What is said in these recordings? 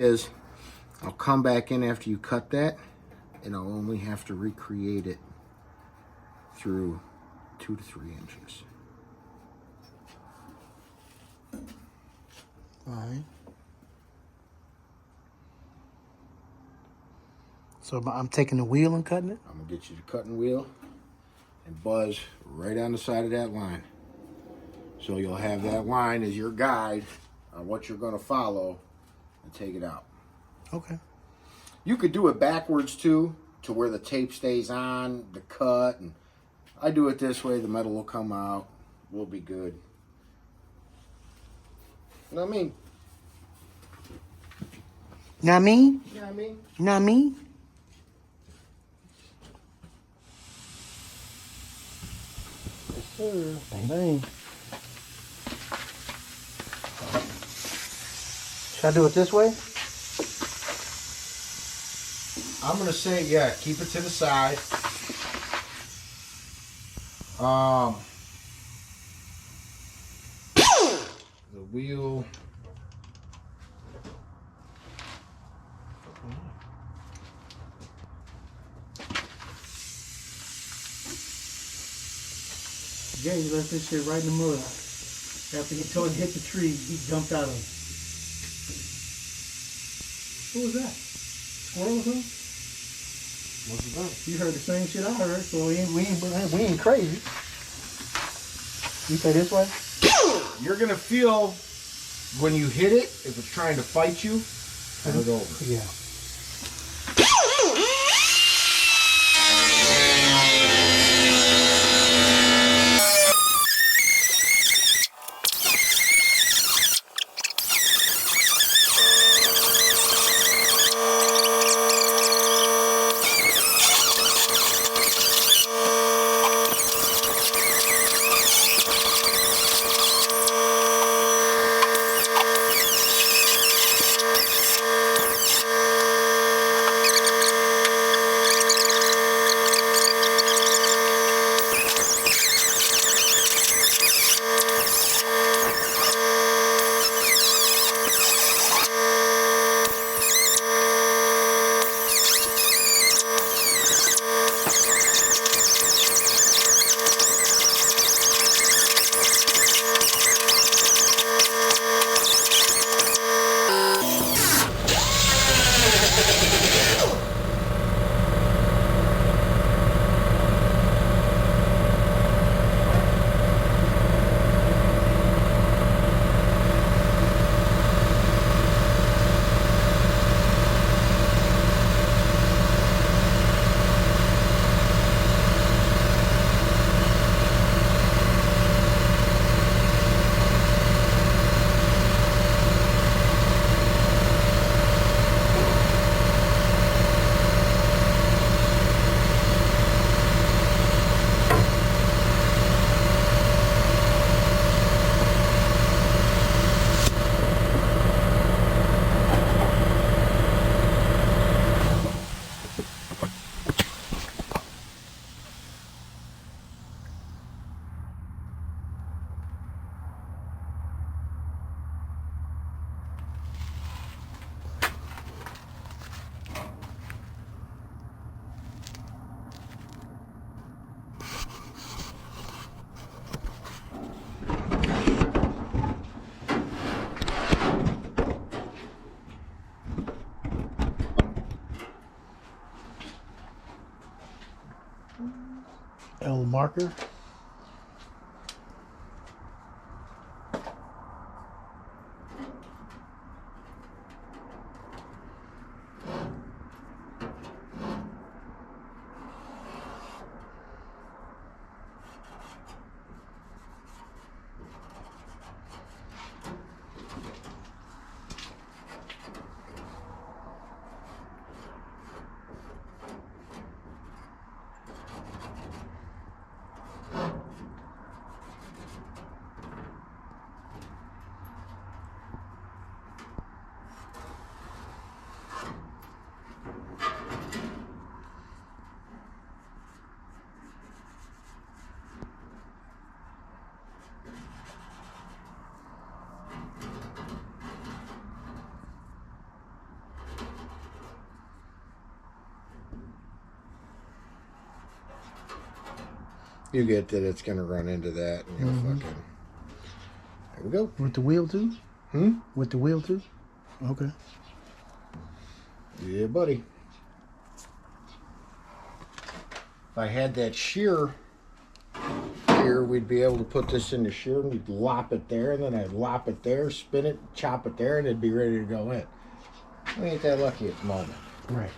is I'll come back in after you cut that, and I'll only have to recreate it through 2 to 3 inches. All right. So I'm taking the wheel and cutting it? I'm going to get you the cutting wheel and buzz right on the side of that line. So you'll have that line as your guide on what you're going to follow and take it out. Okay. You could do it backwards too, to where the tape stays on the cut. And I do it this way, the metal will come out. We'll be good. You know what I mean? Know what I mean? You know what I mean? You know what I mean? Yes, sir. Bang, bang. Should I do it this way? I'm going to say, yeah, keep it to the side. The wheel. Yeah, he left this shit right in the mud. After he told him to hit the tree, he jumped out of it. What was that? Squirrel or something? What's it done? You heard the same shit I heard, so we ain't crazy. You say this way? You're going to feel when you hit it, if it's trying to fight you, turn it over. Yeah. L marker. You get that it's gonna run into that, and you'll fucking. There we go. With the wheel too? With the wheel too? Okay. Yeah, buddy. If I had that shear here, we'd be able to put this in the shear, and we'd lop it there, and then I'd lop it there, spin it, chop it there, and it'd be ready to go in. We ain't that lucky at the moment. Right.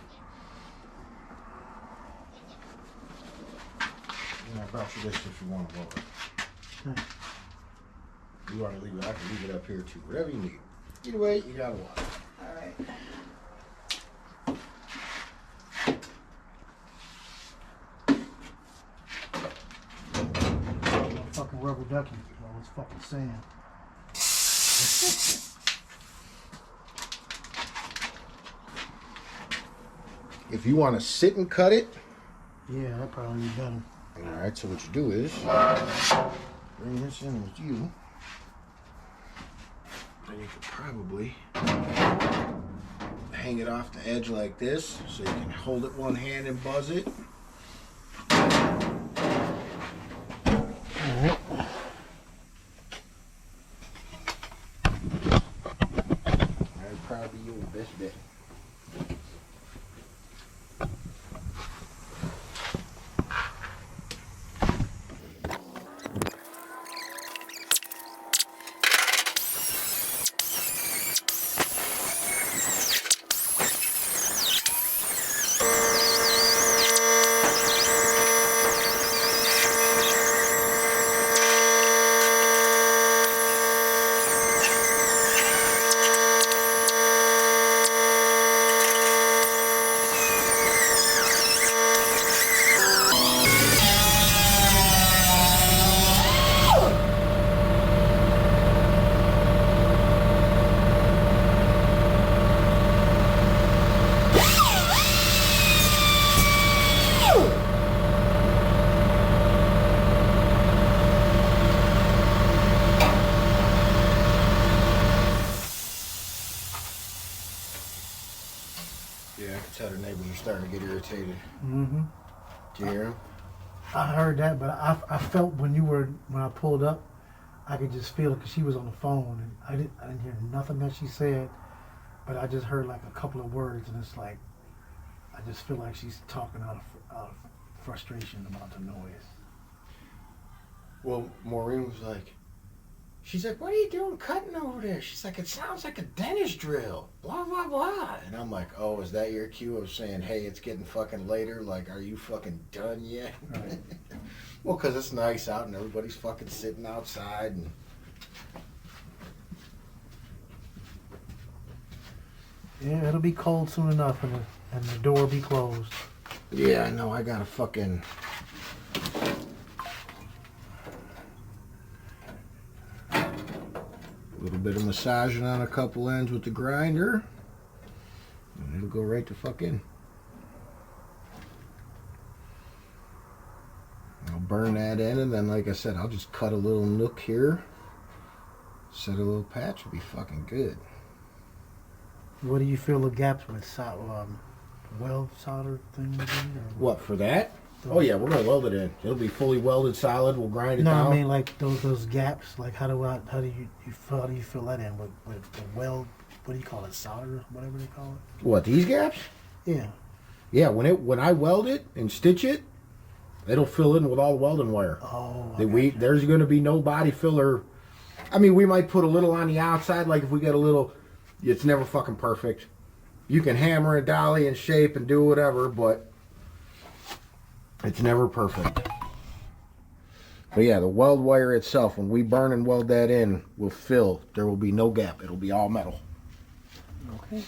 And I brought you this if you want to lower it. Nice. You want to leave it? I can leave it up here too. Whatever you need. Either way, you got water. All right. Fucking rubber ducky. All this fucking sand. If you want to sit and cut it, Yeah, that probably be better. all right. So what you do is bring this in with you, and you could probably hang it off the edge like this, so you can hold it one hand and buzz it. Alright. I'd probably be your best bet. Yeah, I can tell the neighbors are starting to get irritated. Mm-hmm. Do you hear them? I heard that, but I felt when I pulled up, I could just feel it because she was on the phone and I didn't hear nothing that she said, but I just heard like a couple of words and it's like I just feel like she's talking out of frustration about the noise. Well, Maureen was like, she's like, what are you doing cutting over there? She's like, it sounds like a dentist drill, blah, blah, blah. And I'm like, oh, is that your cue of saying, hey, it's getting fucking later? Like, are you fucking done yet? Right. Well, because it's nice out and everybody's fucking sitting outside. And Yeah, it'll be cold soon enough and the door will be closed. yeah, I know, I got to fucking... A little bit of massaging on a couple ends with the grinder. And it'll go right to fuck in. I'll burn that in, and then, like I said, I'll just cut a little nook here. Set a little patch, will be fucking good. What do you feel the gaps with weld solder thing would be? What, for that? Oh yeah, we're gonna weld it in. It'll be fully welded solid. We'll grind it No, down. I mean like those gaps. Like how do you fill that in with the weld? What do you call it? Solder, whatever they call it. What, these gaps? Yeah. Yeah, when I weld it and stitch it, it'll fill in with all the welding wire. Oh. There's gonna be no body filler. I mean, we might put a little on the outside, like if we get a little. It's never fucking perfect. You can hammer and dolly and shape and do whatever, but it's never perfect. But yeah, the weld wire itself, when we burn and weld that in, will fill. There will be no gap. It'll be all metal. Okay.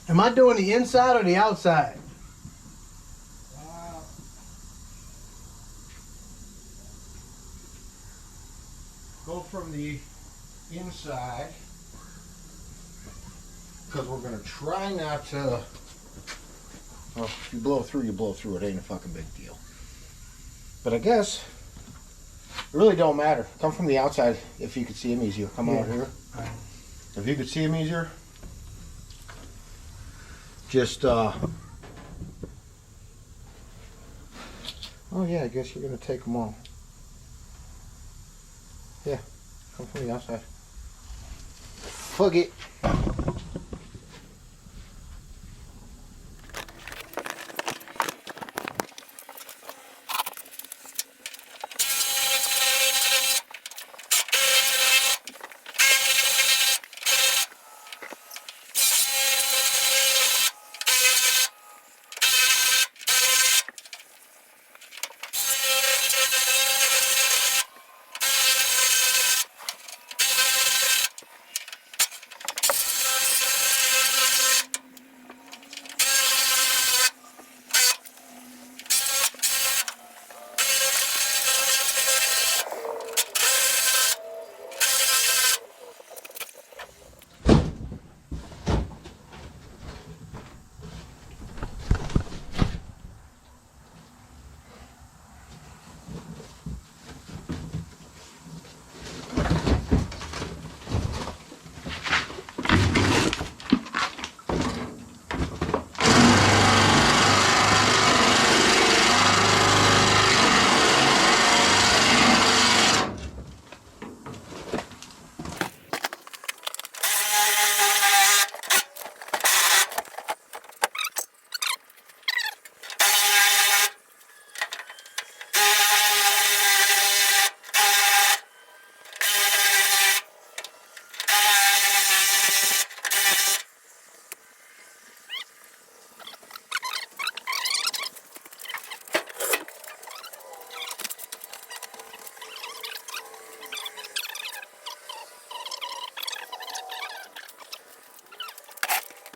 Am I doing the inside or the outside? Go from the inside, because we're going to try not to. Well, if you blow through, you blow through. It ain't a fucking big deal. But I guess it really don't matter. Come from the outside if you could see him easier. Come out here. Right. If you could see him easier, just oh yeah, I guess you're gonna take them all. Yeah, come from the outside. Fuck it.